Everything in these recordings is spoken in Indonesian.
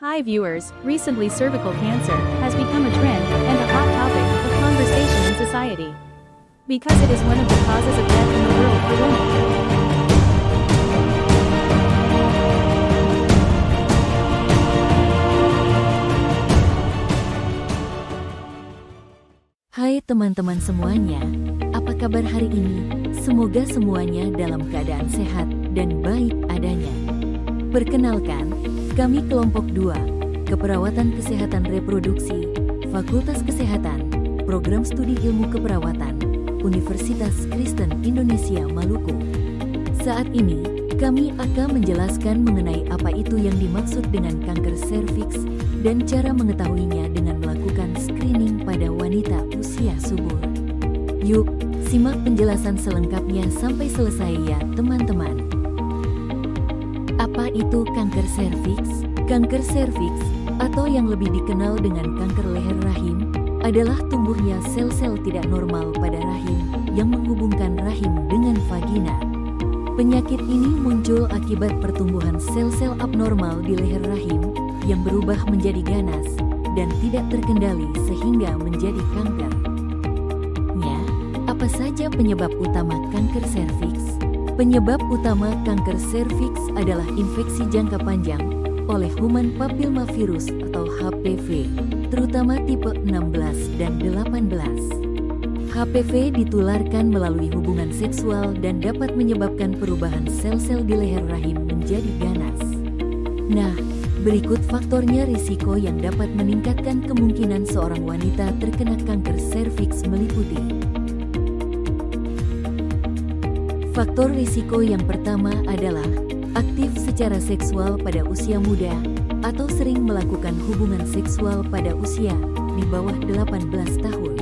Hi viewers, recently cervical cancer has become a trend and a hot topic of conversation in society. Because it is one of the causes of death in the world for women. Hai teman-teman semuanya, apa kabar hari ini? Semoga semuanya dalam keadaan sehat dan baik adanya. Perkenalkan, kami kelompok 2, Keperawatan Kesehatan Reproduksi, Fakultas Kesehatan, Program Studi Ilmu Keperawatan, Universitas Kristen Indonesia Maluku. Saat ini, kami akan menjelaskan mengenai apa itu yang dimaksud dengan kanker serviks dan cara mengetahuinya dengan melakukan screening pada wanita usia subur. Yuk, simak penjelasan selengkapnya sampai selesai ya teman-teman. Apa itu kanker serviks? Kanker serviks, atau yang lebih dikenal dengan kanker leher rahim, adalah tumbuhnya sel-sel tidak normal pada rahim yang menghubungkan rahim dengan vagina. Penyakit ini muncul akibat pertumbuhan sel-sel abnormal di leher rahim yang berubah menjadi ganas dan tidak terkendali sehingga menjadi kanker. Apa saja penyebab utama kanker serviks? Penyebab utama kanker serviks adalah infeksi jangka panjang oleh human papillomavirus atau HPV, terutama tipe 16 dan 18. HPV ditularkan melalui hubungan seksual dan dapat menyebabkan perubahan sel-sel di leher rahim menjadi ganas. Nah, berikut faktornya risiko yang dapat meningkatkan kemungkinan seorang wanita terkena kanker serviks meliputi. Faktor risiko yang pertama adalah aktif secara seksual pada usia muda atau sering melakukan hubungan seksual pada usia di bawah 18 tahun.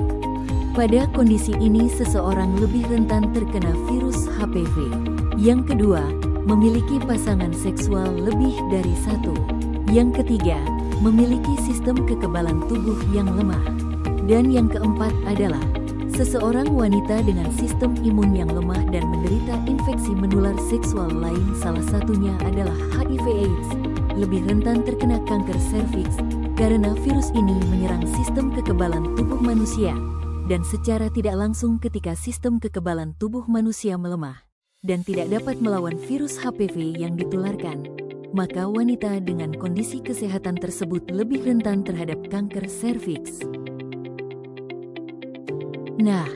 Pada kondisi ini seseorang lebih rentan terkena virus HPV. Yang kedua, memiliki pasangan seksual lebih dari satu. Yang ketiga, memiliki sistem kekebalan tubuh yang lemah. Dan yang keempat adalah seseorang wanita dengan sistem imun yang lemah dan menderita infeksi menular seksual lain, salah satunya adalah HIV/AIDS, lebih rentan terkena kanker serviks karena virus ini menyerang sistem kekebalan tubuh manusia dan secara tidak langsung ketika sistem kekebalan tubuh manusia melemah dan tidak dapat melawan virus HPV yang ditularkan, maka wanita dengan kondisi kesehatan tersebut lebih rentan terhadap kanker serviks. Nah,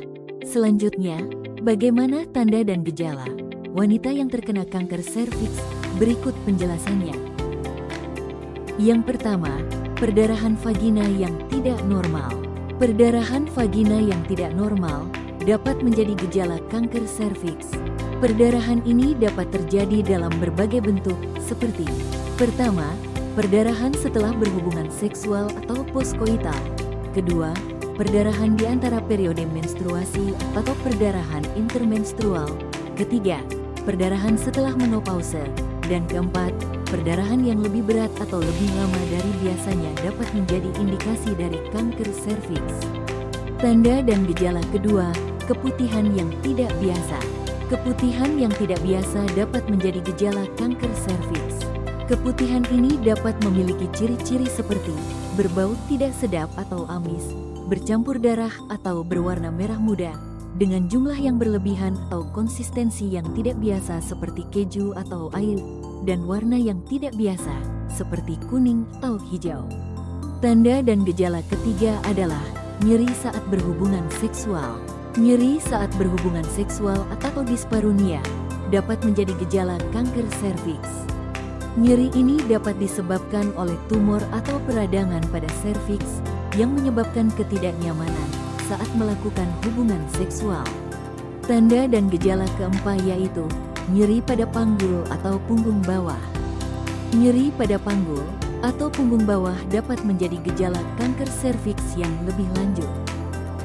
selanjutnya, bagaimana tanda dan gejala wanita yang terkena kanker serviks? Berikut penjelasannya. Yang pertama, perdarahan vagina yang tidak normal. Perdarahan vagina yang tidak normal dapat menjadi gejala kanker serviks. Perdarahan ini dapat terjadi dalam berbagai bentuk seperti: pertama, perdarahan setelah berhubungan seksual atau postkoital. Kedua, perdarahan di antara periode menstruasi atau perdarahan intermenstrual. Ketiga, perdarahan setelah menopause. Dan keempat, perdarahan yang lebih berat atau lebih lama dari biasanya dapat menjadi indikasi dari kanker serviks. Tanda dan gejala kedua, keputihan yang tidak biasa. Keputihan yang tidak biasa dapat menjadi gejala kanker serviks. Keputihan ini dapat memiliki ciri-ciri seperti berbau tidak sedap atau amis, bercampur darah atau berwarna merah muda, dengan jumlah yang berlebihan atau konsistensi yang tidak biasa seperti keju atau air, dan warna yang tidak biasa seperti kuning atau hijau. Tanda dan gejala ketiga adalah nyeri saat berhubungan seksual. Nyeri saat berhubungan seksual atau disparunia dapat menjadi gejala kanker serviks. Nyeri ini dapat disebabkan oleh tumor atau peradangan pada serviks yang menyebabkan ketidaknyamanan saat melakukan hubungan seksual. Tanda dan gejala keempat yaitu nyeri pada panggul atau punggung bawah. Nyeri pada panggul atau punggung bawah dapat menjadi gejala kanker serviks yang lebih lanjut.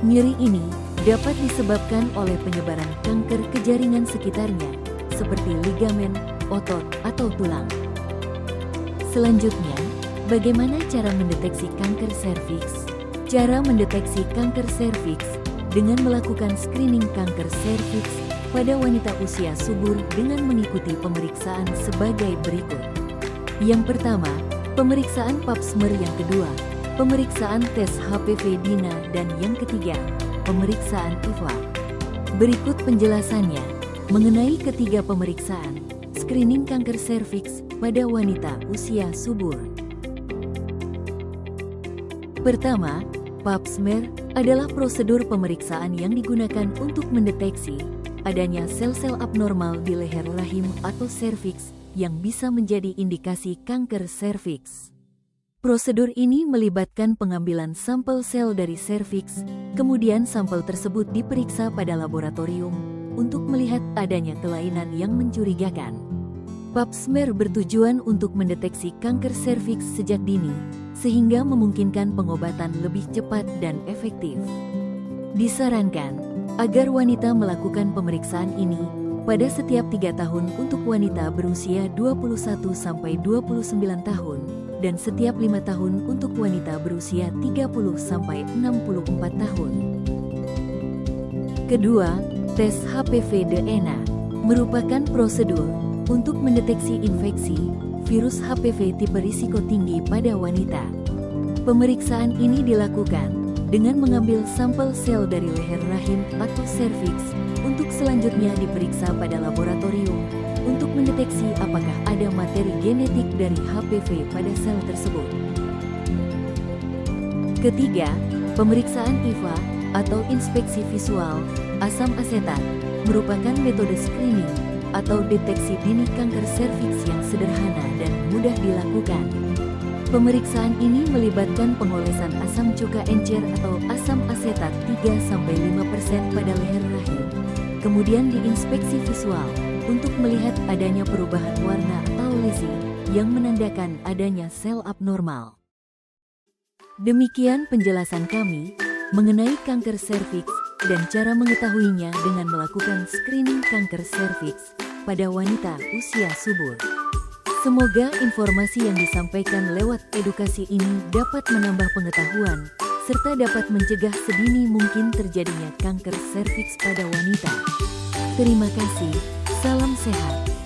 Nyeri ini dapat disebabkan oleh penyebaran kanker ke jaringan sekitarnya, seperti ligamen, otot, atau tulang. Selanjutnya, bagaimana cara mendeteksi kanker serviks? Cara mendeteksi kanker serviks dengan melakukan screening kanker serviks pada wanita usia subur dengan mengikuti pemeriksaan sebagai berikut. Yang pertama, Pemeriksaan pap smear yang kedua, pemeriksaan tes HPV Dina, dan yang ketiga, pemeriksaan IVA. Berikut penjelasannya mengenai ketiga pemeriksaan screening kanker serviks pada wanita usia subur. Pertama, pap smear adalah prosedur pemeriksaan yang digunakan untuk mendeteksi adanya sel-sel abnormal di leher rahim atau serviks yang bisa menjadi indikasi kanker serviks. Prosedur ini melibatkan pengambilan sampel sel dari serviks, kemudian sampel tersebut diperiksa pada laboratorium untuk melihat adanya kelainan yang mencurigakan. Pap smear bertujuan untuk mendeteksi kanker serviks sejak dini, sehingga memungkinkan pengobatan lebih cepat dan efektif. Disarankan agar wanita melakukan pemeriksaan ini pada setiap 3 tahun untuk wanita berusia 21-29 tahun, dan setiap 5 tahun untuk wanita berusia 30-64 tahun. Kedua, tes HPV DNA merupakan prosedur untuk mendeteksi infeksi virus HPV tipe risiko tinggi pada wanita. Pemeriksaan ini dilakukan dengan mengambil sampel sel dari leher rahim atau serviks untuk selanjutnya diperiksa pada laboratorium untuk mendeteksi apakah ada materi genetik dari HPV pada sel tersebut. Ketiga, pemeriksaan IVA atau inspeksi visual asam asetat merupakan metode screening atau deteksi dini kanker serviks yang sederhana dan mudah dilakukan. Pemeriksaan ini melibatkan pengolesan asam cuka encer atau asam asetat 3-5% pada leher rahim. Kemudian diinspeksi visual untuk melihat adanya perubahan warna atau lesi yang menandakan adanya sel abnormal. Demikian penjelasan kami mengenai kanker serviks dan cara mengetahuinya dengan melakukan screening kanker serviks pada wanita usia subur. Semoga informasi yang disampaikan lewat edukasi ini dapat menambah pengetahuan serta dapat mencegah sedini mungkin terjadinya kanker serviks pada wanita. Terima kasih, salam sehat.